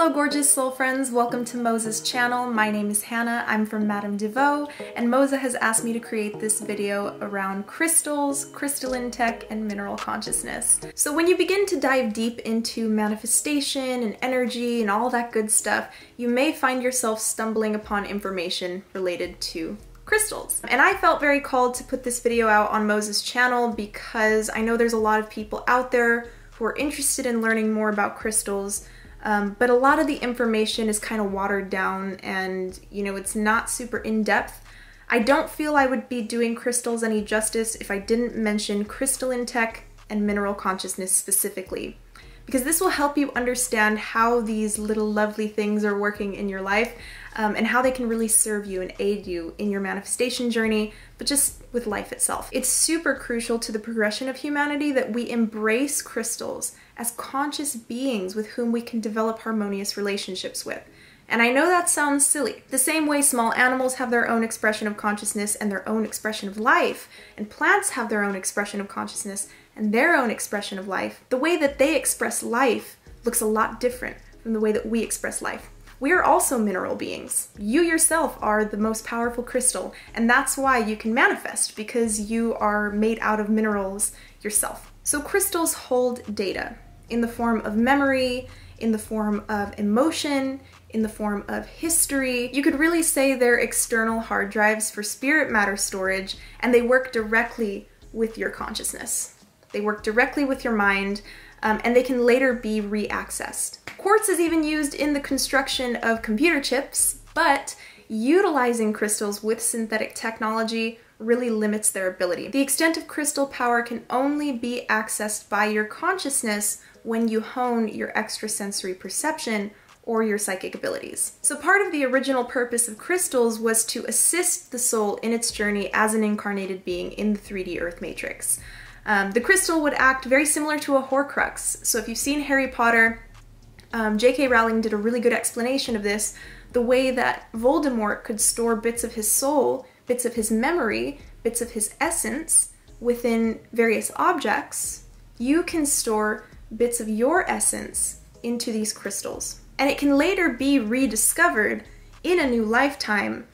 Hello gorgeous soul friends, welcome to Moza's channel. My name is Hannah, I'm from Madame Devoe, and Moza has asked me to create this video around crystals, crystalline tech, and mineral consciousness. So when you begin to dive deep into manifestation and energy and all that good stuff, you may find yourself stumbling upon information related to crystals. And I felt very called to put this video out on Moza's channel because I know there's a lot of people out there who are interested in learning more about crystals, but a lot of the information is kind of watered down and, you know, it's not super in-depth. I don't feel I would be doing crystals any justice if I didn't mention crystalline tech and mineral consciousness specifically, because this will help you understand how these little lovely things are working in your life and how they can really serve you and aid you in your manifestation journey, but just with life itself. It's super crucial to the progression of humanity that we embrace crystals as conscious beings with whom we can develop harmonious relationships with. And I know that sounds silly. The same way small animals have their own expression of consciousness and their own expression of life, and plants have their own expression of consciousness and their own expression of life, the way that they express life looks a lot different from the way that we express life. We are also mineral beings. You yourself are the most powerful crystal, and that's why you can manifest, because you are made out of minerals yourself. So crystals hold data in the form of memory, in the form of emotion, in the form of history. You could really say they're external hard drives for spirit matter storage, and they work directly with your consciousness. They work directly with your mind, and they can later be re-accessed. Quartz is even used in the construction of computer chips, but utilizing crystals with synthetic technology really limits their ability. The extent of crystal power can only be accessed by your consciousness when you hone your extrasensory perception or your psychic abilities. So part of the original purpose of crystals was to assist the soul in its journey as an incarnated being in the 3D Earth matrix. The crystal would act very similar to a Horcrux. So if you've seen Harry Potter, J.K. Rowling did a really good explanation of this, the way that Voldemort could store bits of his soul, bits of his memory, bits of his essence within various objects. You can store bits of your essence into these crystals. And it can later be rediscovered in a new lifetime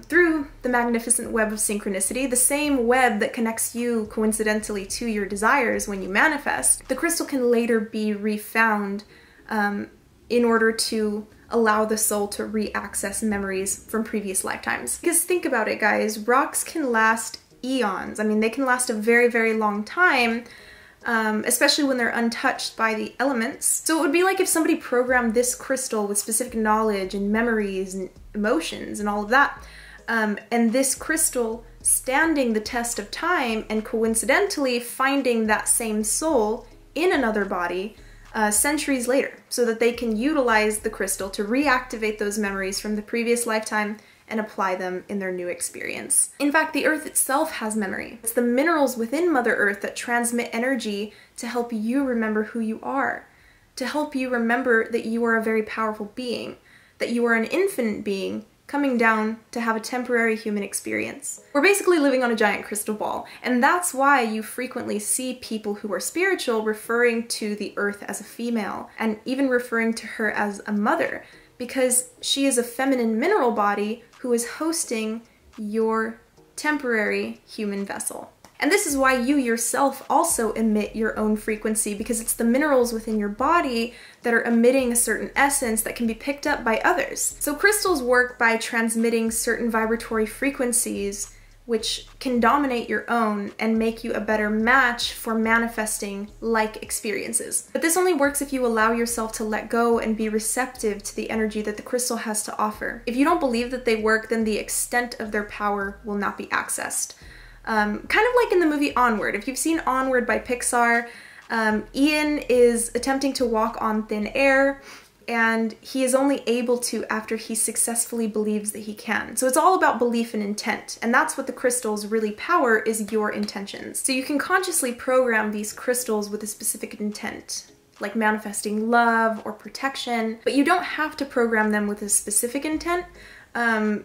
through the magnificent web of synchronicity, the same web that connects you coincidentally to your desires when you manifest. The crystal can later be refound in order to allow the soul to re-access memories from previous lifetimes. Because think about it, guys, rocks can last eons. I mean, they can last a very, very long time, especially when they're untouched by the elements. So it would be like if somebody programmed this crystal with specific knowledge and memories and emotions and all of that, and this crystal standing the test of time and coincidentally finding that same soul in another body centuries later, so that they can utilize the crystal to reactivate those memories from the previous lifetime and apply them in their new experience. In fact, the Earth itself has memory. It's the minerals within Mother Earth that transmit energy to help you remember who you are, to help you remember that you are a very powerful being, that you are an infinite being coming down to have a temporary human experience. We're basically living on a giant crystal ball, and that's why you frequently see people who are spiritual referring to the Earth as a female, and even referring to her as a mother, because she is a feminine mineral body who is hosting your temporary human vessel. And this is why you yourself also emit your own frequency, because it's the minerals within your body that are emitting a certain essence that can be picked up by others. So crystals work by transmitting certain vibratory frequencies which can dominate your own and make you a better match for manifesting like experiences. But this only works if you allow yourself to let go and be receptive to the energy that the crystal has to offer. If you don't believe that they work, then the extent of their power will not be accessed. Kind of like in the movie Onward. If you've seen Onward by Pixar, Ian is attempting to walk on thin air, and he is only able to after he successfully believes that he can. So it's all about belief and intent, and that's what the crystals really power, is your intentions. So you can consciously program these crystals with a specific intent, like manifesting love or protection, but you don't have to program them with a specific intent.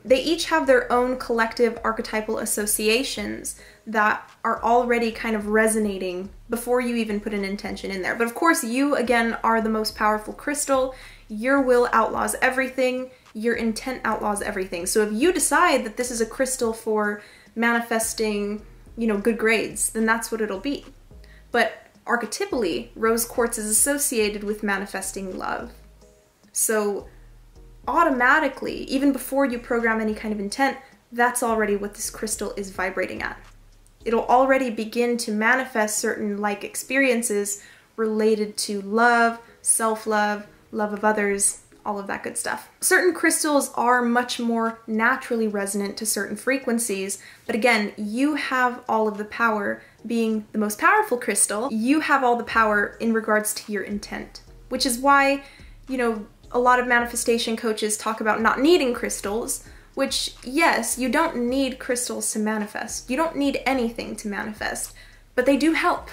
They each have their own collective archetypal associations that are already kind of resonating before you even put an intention in there. But of course, you, again, are the most powerful crystal. your will outlaws everything, your intent outlaws everything. So if you decide that this is a crystal for manifesting, you know, good grades, then that's what it'll be. But archetypally, rose quartz is associated with manifesting love. So automatically, even before you program any kind of intent, that's already what this crystal is vibrating at. It'll already begin to manifest certain like experiences related to love, self-love, love of others, all of that good stuff. Certain crystals are much more naturally resonant to certain frequencies, but again, you have all of the power. Being the most powerful crystal, you have all the power in regards to your intent, which is why, you know, a lot of manifestation coaches talk about not needing crystals, which, yes, you don't need crystals to manifest. You don't need anything to manifest, but they do help.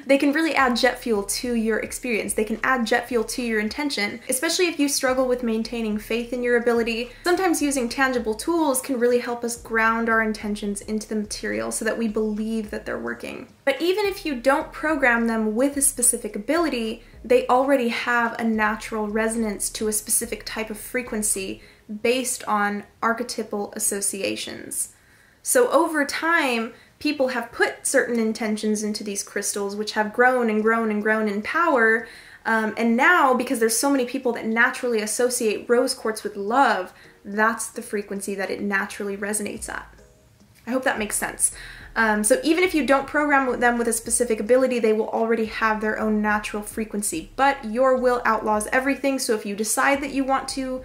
They can really add jet fuel to your experience. They can add jet fuel to your intention, especially if you struggle with maintaining faith in your ability. Sometimes using tangible tools can really help us ground our intentions into the material so that we believe that they're working. But even if you don't program them with a specific ability, they already have a natural resonance to a specific type of frequency based on archetypal associations. So over time, people have put certain intentions into these crystals, which have grown and grown and grown in power. And now, because there's so many people that naturally associate rose quartz with love, that's the frequency that it naturally resonates at. I hope that makes sense. So even if you don't program them with a specific ability, they will already have their own natural frequency. But your will outlaws everything, so if you decide that you want to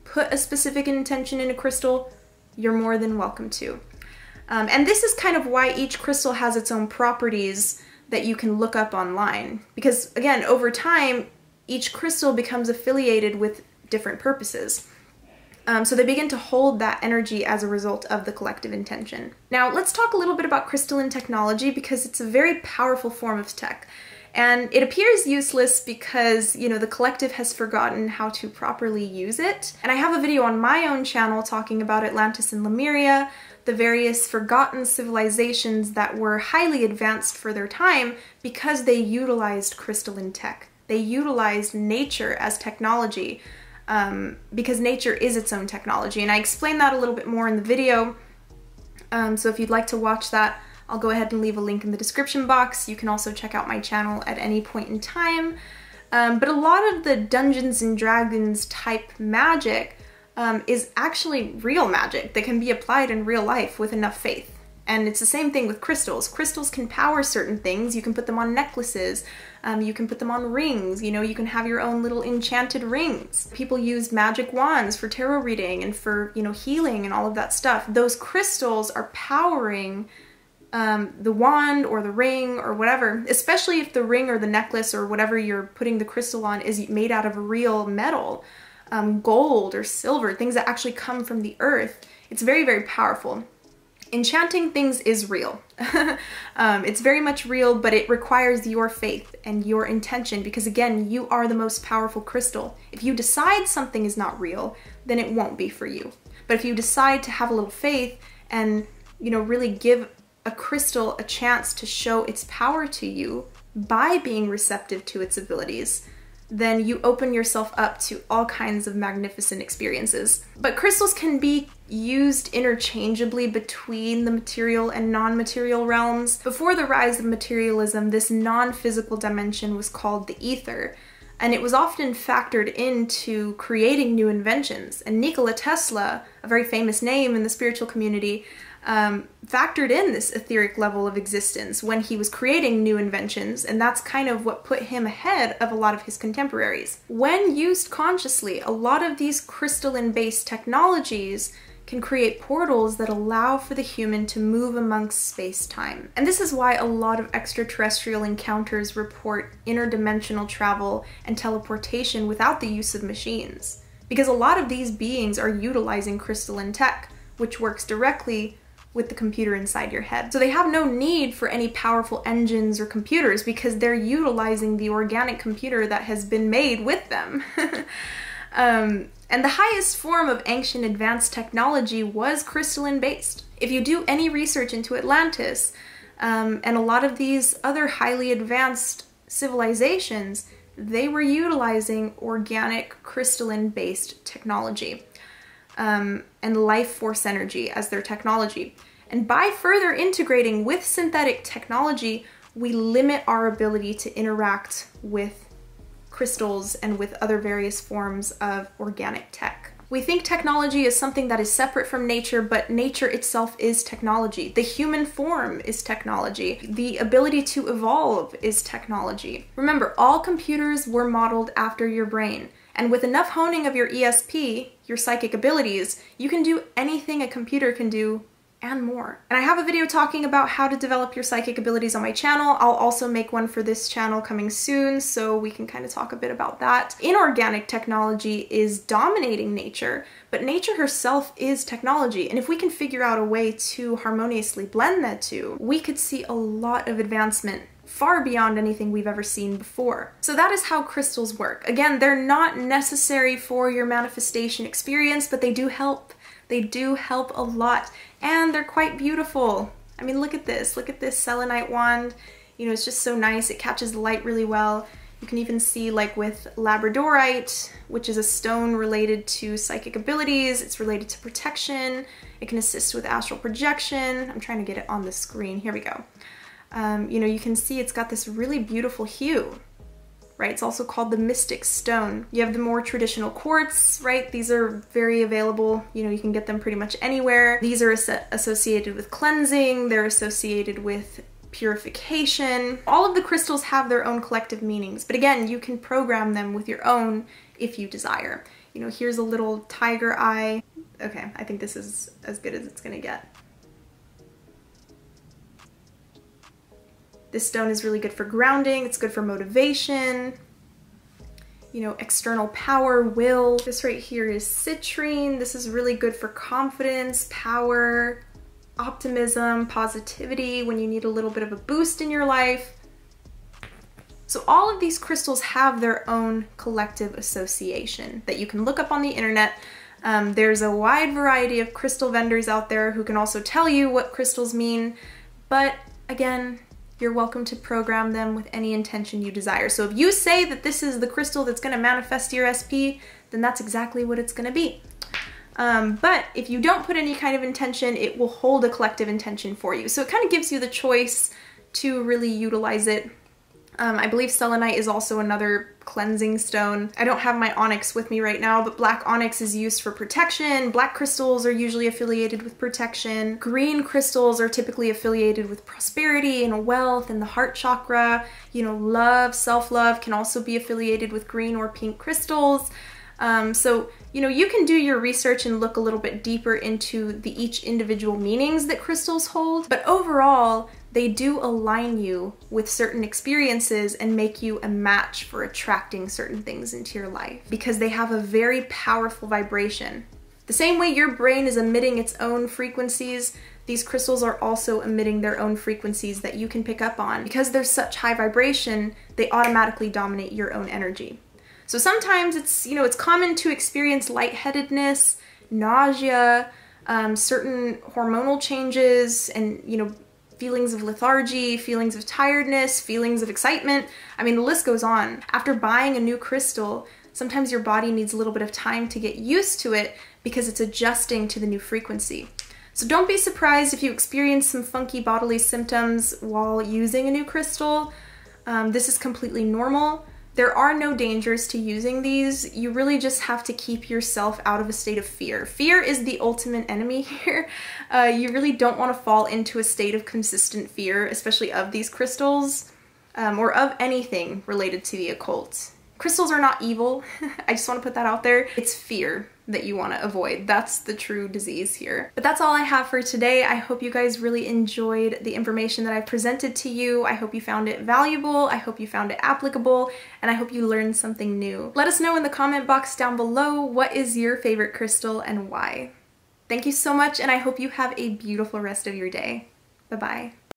put a specific intention in a crystal, you're more than welcome to. And this is kind of why each crystal has its own properties that you can look up online. Because again, over time, each crystal becomes affiliated with different purposes. So they begin to hold that energy as a result of the collective intention. Now, let's talk a little bit about crystalline technology because it's a very powerful form of tech. And it appears useless because, you know, the collective has forgotten how to properly use it. And I have a video on my own channel talking about Atlantis and Lemuria, the various forgotten civilizations that were highly advanced for their time because they utilized crystalline tech. They utilized nature as technology because nature is its own technology. And I explain that a little bit more in the video. So if you'd like to watch that, I'll go ahead and leave a link in the description box. You can also check out my channel at any point in time. But a lot of the Dungeons and Dragons type magic is actually real magic that can be applied in real life with enough faith. And it's the same thing with crystals. Crystals can power certain things. You can put them on necklaces. You can put them on rings. You know, you can have your own little enchanted rings. People use magic wands for tarot reading and for, you know, healing and all of that stuff. Those crystals are powering the wand or the ring or whatever, especially if the ring or the necklace or whatever you're putting the crystal on is made out of real metal, gold or silver, things that actually come from the earth. It's very, very powerful. Enchanting things is real. It's very much real, but it requires your faith and your intention because, again, you are the most powerful crystal. If you decide something is not real, then it won't be for you. But if you decide to have a little faith and, you know, really give a crystal a chance to show its power to you by being receptive to its abilities, then you open yourself up to all kinds of magnificent experiences. But crystals can be used interchangeably between the material and non-material realms. Before the rise of materialism, this non-physical dimension was called the ether, and it was often factored into creating new inventions. And Nikola Tesla, a very famous name in the spiritual community, factored in this etheric level of existence when he was creating new inventions, and that's kind of what put him ahead of a lot of his contemporaries. When used consciously, a lot of these crystalline-based technologies can create portals that allow for the human to move amongst space-time. And this is why a lot of extraterrestrial encounters report interdimensional travel and teleportation without the use of machines. Because a lot of these beings are utilizing crystalline tech, which works directly with the computer inside your head. So they have no need for any powerful engines or computers because they're utilizing the organic computer that has been made with them. And the highest form of ancient advanced technology was crystalline based. If you do any research into Atlantis and a lot of these other highly advanced civilizations, they were utilizing organic crystalline-based technology and life force energy as their technology. And by further integrating with synthetic technology, we limit our ability to interact with crystals and with other various forms of organic tech. We think technology is something that is separate from nature, but nature itself is technology. The human form is technology. The ability to evolve is technology. Remember, all computers were modeled after your brain. And with enough honing of your ESP, your psychic abilities, you can do anything a computer can do and more. And I have a video talking about how to develop your psychic abilities on my channel. I'll also make one for this channel coming soon, so we can kind of talk a bit about that. Inorganic technology is dominating nature, but nature herself is technology. And if we can figure out a way to harmoniously blend that two, we could see a lot of advancement far beyond anything we've ever seen before. So that is how crystals work. Again, they're not necessary for your manifestation experience, but they do help. They do help a lot, and they're quite beautiful. I mean, look at this selenite wand. You know, it's just so nice. It catches the light really well. You can even see, like with Labradorite, which is a stone related to psychic abilities. It's related to protection. It can assist with astral projection. I'm trying to get it on the screen. Here we go. You know, you can see it's got this really beautiful hue. Right? It's also called the mystic stone. You have the more traditional quartz, right? These are very available. You know, you can get them pretty much anywhere. These are associated with cleansing. They're associated with purification. All of the crystals have their own collective meanings, but again, you can program them with your own if you desire. You know, here's a little tiger eye. Okay, I think this is as good as it's gonna get. This stone is really good for grounding. It's good for motivation, you know, external power, will. This right here is citrine. This is really good for confidence, power, optimism, positivity, when you need a little bit of a boost in your life. So all of these crystals have their own collective association that you can look up on the internet. There's a wide variety of crystal vendors out there who can also tell you what crystals mean, but again, you're welcome to program them with any intention you desire. So if you say that this is the crystal that's going to manifest your SP, then that's exactly what it's going to be. But if you don't put any kind of intention, it will hold a collective intention for you. So it kind of gives you the choice to really utilize it. I believe selenite is also another cleansing stone. I don't have my onyx with me right now, but black onyx is used for protection. Black crystals are usually affiliated with protection. Green crystals are typically affiliated with prosperity and wealth and the heart chakra. You know, love, self-love can also be affiliated with green or pink crystals. So, you know, you can do your research and look a little bit deeper into each individual meanings that crystals hold, but overall, they do align you with certain experiences and make you a match for attracting certain things into your life because they have a very powerful vibration. The same way your brain is emitting its own frequencies, these crystals are also emitting their own frequencies that you can pick up on. Because there's such high vibration, they automatically dominate your own energy. So sometimes it's, you know, it's common to experience lightheadedness, nausea, certain hormonal changes, and, you know, feelings of lethargy, feelings of tiredness, feelings of excitement. I mean, the list goes on. After buying a new crystal, sometimes your body needs a little bit of time to get used to it because it's adjusting to the new frequency. So don't be surprised if you experience some funky bodily symptoms while using a new crystal. This is completely normal. There are no dangers to using these. You really just have to keep yourself out of a state of fear. Fear is the ultimate enemy here. You really don't want to fall into a state of consistent fear, especially of these crystals, or of anything related to the occult. Crystals are not evil. I just want to put that out there. It's fear that you want to avoid. That's the true disease here. But that's all I have for today. I hope you guys really enjoyed the information that I presented to you. I hope you found it valuable. I hope you found it applicable, and I hope you learned something new. Let us know in the comment box down below, what is your favorite crystal and why? Thank you so much, and I hope you have a beautiful rest of your day. Bye-bye.